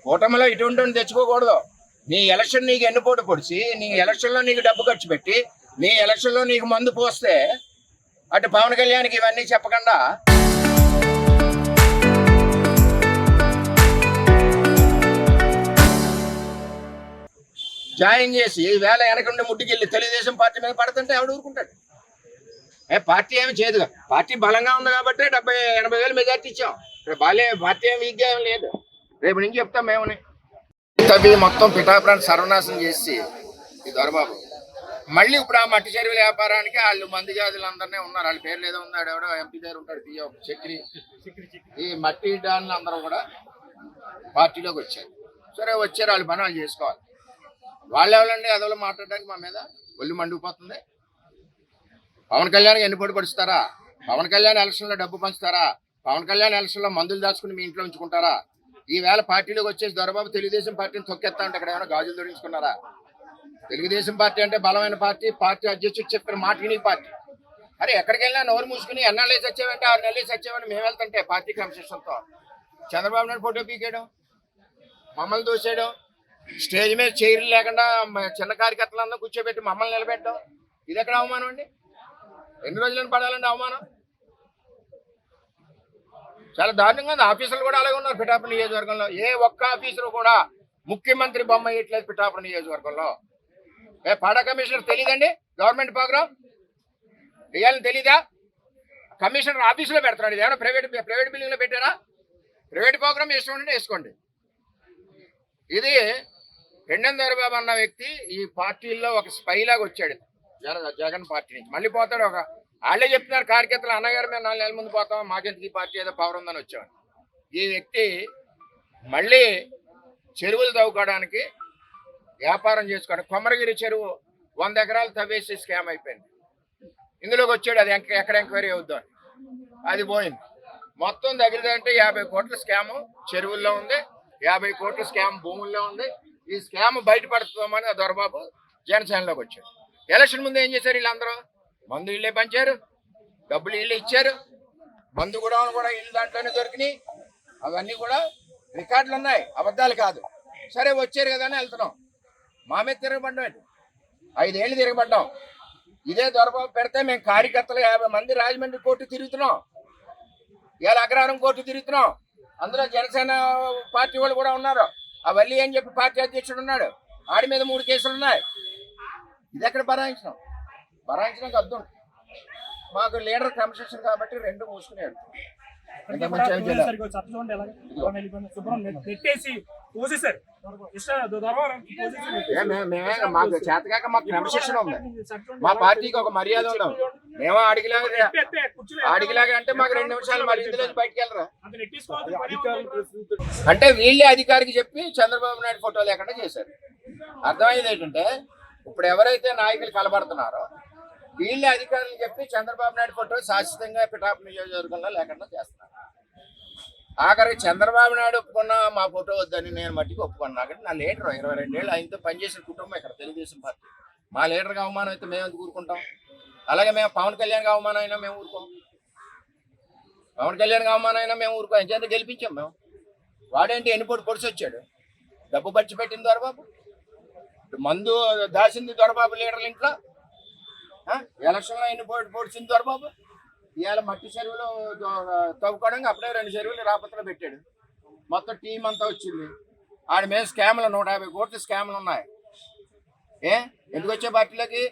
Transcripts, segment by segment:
కూటమిలో ఇటువంటి తెచ్చుకోకూడదు. నీ ఎలక్షన్ నీకు ఎన్నుపోటు పొడిచి, నీ ఎలక్షన్లో నీకు డబ్బు ఖర్చు పెట్టి, నీ ఎలక్షన్లో నీకు మందు పోస్తే అటు పవన్ కళ్యాణ్కి ఇవన్నీ చెప్పకుండా జాయిన్ చేసి ఈవేళ వెనకుండి ముట్టుకెళ్ళి తెలుగుదేశం పార్టీ మీద పడుతుంటే ఎవడు ఊరుకుంటాడు? పార్టీ ఏమి చేయదుగా. పార్టీ బలంగా ఉంది కాబట్టి 70-80 వేలు మెజార్టీ ఇచ్చాం. పార్టీ ఏమి వీక్గా ఏం లేదు. రేపు నుంచి చెప్తాం మేమని. మొత్తం పిఠాపురాన్ని సర్వనాశనం చేసి ఈ దొరబాబు మళ్ళీ ఇప్పుడు ఆ మట్టి చెరువుల వ్యాపారానికి వాళ్ళు మంది జాతులందరినీ ఉన్నారు. వాళ్ళ పేర్లు ఏదో ఉన్నాడు, ఎవడో ఎంపీ దగ్గర ఉంటాడు, చక్రి. ఈ మట్టి డాన్లు అందరూ కూడా పార్టీలోకి వచ్చారు. సరే వచ్చారు, వాళ్ళ పని వాళ్ళు చేసుకోవాలి. వాళ్ళు ఎవరండి అదోలో మాట్లాడడానికి మా మీద ఒళ్ళు మండిపోతుంది. పవన్ కళ్యాణ్కి ఎన్ని పొడి పడుస్తారా? పవన్ కళ్యాణ్ ఎలక్షన్లో డబ్బు పంచుతారా? పవన్ కళ్యాణ్ ఎలక్షన్లో మందులు దాచుకుని మీ ఇంట్లో ఉంచుకుంటారా? ఈవేళ పార్టీలోకి వచ్చేసి దొరబాబు తెలుగుదేశం పార్టీని తొక్కేస్తా ఉంటే ఇక్కడ ఏమైనా గాజులు దొరించుకున్నారా? తెలుగుదేశం పార్టీ అంటే బలమైన పార్టీ. పార్టీ అధ్యక్షుడు చెప్పిన మాట విని పార్టీ. అరే ఎక్కడికి వెళ్ళినా నోరు మూసుకుని ఎన్నాళ్ళే సచ్చామంటే 6 నెలలు సచ్చామని మేము వెళ్తుంటే పార్టీ క్రమశిక్షణతో చంద్రబాబు నాయుడు ఫోటో పీకేయడం, మమ్మల్ని దోసేయడం, స్టేజ్ మీద చైర్లు లేకుండా చిన్న కార్యకర్తలందరూ కూర్చోబెట్టి మమ్మల్ని నిలబెట్టడం, ఇది ఎక్కడ అవమానం అండి? ఎన్ని రోజులను పడాలండి అవమానం? చాలా దారుణంగా ఉంది. ఆఫీసర్లు కూడా అలాగే ఉన్నారు పిఠాపురం నియోజకవర్గంలో. ఏ ఒక్క ఆఫీసరు కూడా ముఖ్యమంత్రి బొమ్మ వేయట్లేదు పిఠాపురం నియోజకవర్గంలో. పాడా కమిషనర్ తెలియదండి? గవర్నమెంట్ ప్రోగ్రాం వేయాలని తెలీదా? కమిషనర్ ఆఫీసులో పెడతాడు. ఇది ఏమైనా ప్రైవేట్ బిల్డింగ్లో పెట్టారా? ప్రైవేట్ ప్రోగ్రామ్ వేసుకోండి, వేసుకోండి. ఇది పెండెం దొరబాబు అన్న వ్యక్తి ఈ పార్టీల్లో ఒక స్పైలాగా వచ్చాడు జగన్ పార్టీ నుంచి. మళ్ళీ పోతాడు. వాళ్ళే చెప్తున్నారు కార్యకర్తలు, అన్నగారు మేము 4 నెలల ముందు పోతాం, మాకెందుకు ఈ పార్టీ ఏదో పవర్ ఉందని వచ్చాడు. ఈ వ్యక్తి మళ్ళీ చెరువులు తవ్వుకోవడానికి వ్యాపారం చేసుకోవడానికి కొమరగిరి చెరువు 100 ఎకరాలు తవ్వేసి స్కామ్ అయిపోయింది. ఇందులోకి వచ్చాడు. అది ఎక్కడ ఎంక్వైరీ అవుద్దాం, అది పోయింది. మొత్తం దగ్గర అంటే 50 కోట్ల స్కాము చెరువుల్లో ఉంది, 50 కోట్ల స్కామ్ భూముల్లో ఉంది. ఈ స్కామ్ బయటపడుతుందని దొరబాబు జనసేనలోకి వచ్చాడు. ఎలక్షన్ ముందు ఏం చేశారు వీళ్ళందరూ? మందు ఇళ్ళే పంచారు, డబ్బులు ఇళ్ళు ఇచ్చారు, మందు కూడా ఇల్లు దాంట్లోనే దొరికినాయి. అవన్నీ కూడా రికార్డులు ఉన్నాయి, అబద్ధాలు కాదు. సరే వచ్చారు కదా అని వెళ్తున్నాం. మా మీద తిరగబడ్డాం. 5 ఏళ్ళు తిరగబడ్డాం. ఇదే దొరబాబు పెడితే మేము కార్యకర్తలు 50 మంది రాజమండ్రి కోర్టు తిరుగుతున్నాం, ఇవాళ అగ్రహారం కోర్టు తిరుగుతున్నాం. అందులో జనసేన పార్టీ వాళ్ళు కూడా ఉన్నారు. అవల్లి అని చెప్పి పార్టీ అధ్యక్షుడు ఉన్నాడు, ఆడి మీద 3 కేసులు ఉన్నాయి. ఇది ఎక్కడ భరాయించడానికి అర్థం. మాకు లీడర్ క్రమశిక్షణ కాబట్టి 2 మూసుకునేడు. మాకు చేతకాక మాకు క్రమశిక్షణ ఉంది. మా పార్టీకి ఒక మర్యాద ఉందాం. మేము అడిగిలాగా అంటే మాకు 2 నిమిషాలు మరి ఇందులో బయటకు వెళ్ళరా అంటే వీళ్ళే అధికారికి చెప్పి చంద్రబాబు నాయుడు ఫోటో లేకుండా చేశారు. అర్థమయ్యేది ఏంటంటే ఇప్పుడు ఎవరైతే నాయకులు కలబడుతున్నారో వీళ్ళే అధికారులు చెప్పి చంద్రబాబు నాయుడు ఫోటో శాశ్వతంగా పిఠాపురం నియోజకవర్గంలో లేకుండా చేస్తున్నారు. ఆఖరికి చంద్రబాబు నాయుడు ఒప్పుకున్నా మా ఫోటో వద్దని నేను మట్టికి ఒప్పుకున్నా. కాబట్టి నా లీడర్ 22 ఏళ్ళు ఆయనతో పనిచేసిన కుటుంబం ఇక్కడ తెలుగుదేశం పార్టీ. మా లీడర్గా అవమానం అయితే మేము ఎందుకు ఊరుకుంటాం? అలాగే మేము పవన్ కళ్యాణ్గా అవమానం అయినా మేము ఊరుకోం. పవన్ కళ్యాణ్గా అవమానం అయినా మేము ఊరుకోం. ఎంత గెలిపించాం మేము. వాడేంటి ఎన్నిపోటు పొడిచి వచ్చాడు, డబ్బు ఖర్చు పెట్టింది దొరబాబు, మందు దాచింది దొరబాబు లీడర్ల ఇంట్లో, ఎలక్షన్లో ఎన్నిపోటు పొడిచింది దొరబాబు. ఇవాళ మట్టి చెరువులు తవ్వుకోవడానికి అప్పుడే 2 చెరువులు రాపత్రలో పెట్టాడు. మొత్తం టీం అంతా వచ్చింది. ఆడి మీద స్కామ్లు 150 కోట్ల స్కామ్లు ఉన్నాయి. ఎందుకు వచ్చే పార్టీలోకి?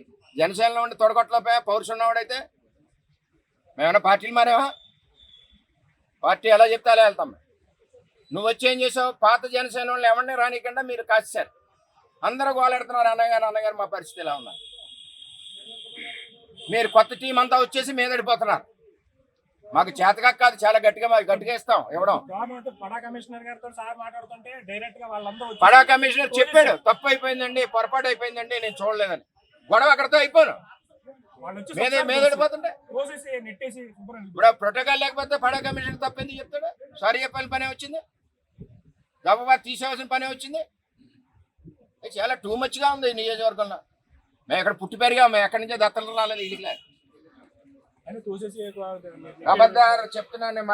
జనసేనలో ఉండి తొడగొట్టలేకపోయా పౌరుషం ఉన్నవాడైతే. మేమన్నా పార్టీలు మారేవా? పార్టీ ఎలా చెప్తే అలా వెళ్తాం. నువ్వు వచ్చి ఏం చేసావు? పాత జనసేన వాళ్ళు ఎవరిని రానికుండా మీరు కాసేశారు. అందరూ గోలెడుతున్నారు, అన్నగారు మా పరిస్థితి ఎలా ఉన్నారు. మీరు కొత్త టీం అంతా వచ్చేసి మీదడిపోతున్నారు. మాకు చేతకాక కాదు, చాలా గట్టిగా ఇస్తాం ఇవ్వడం. పడా కమిషనర్ చెప్పాడు, తప్పు అయిపోయిందండి, పొరపాటు అయిపోయిందండి, నేను చూడలేదని. గొడవ అక్కడితో అయిపోను. మీదడిపోతుంటే ఇప్పుడు ప్రోటోకాల్ లేకపోతే పడా కమిషనర్ తప్పు ఎందుకు చెప్తాడు? సారీ చెప్పాలి పనే వచ్చింది, గబగబా తీసేవాల్సిన పనే వచ్చింది. చాలా టూ మచ్గా ఉంది ఈ నియోజకవర్గంలో. మేము ఎక్కడ పుట్టి పెరిగాం, మేము ఎక్కడి నుంచో దత్తలు రాలేదు. ఇది అబద్ధాలు చెప్తున్నాను.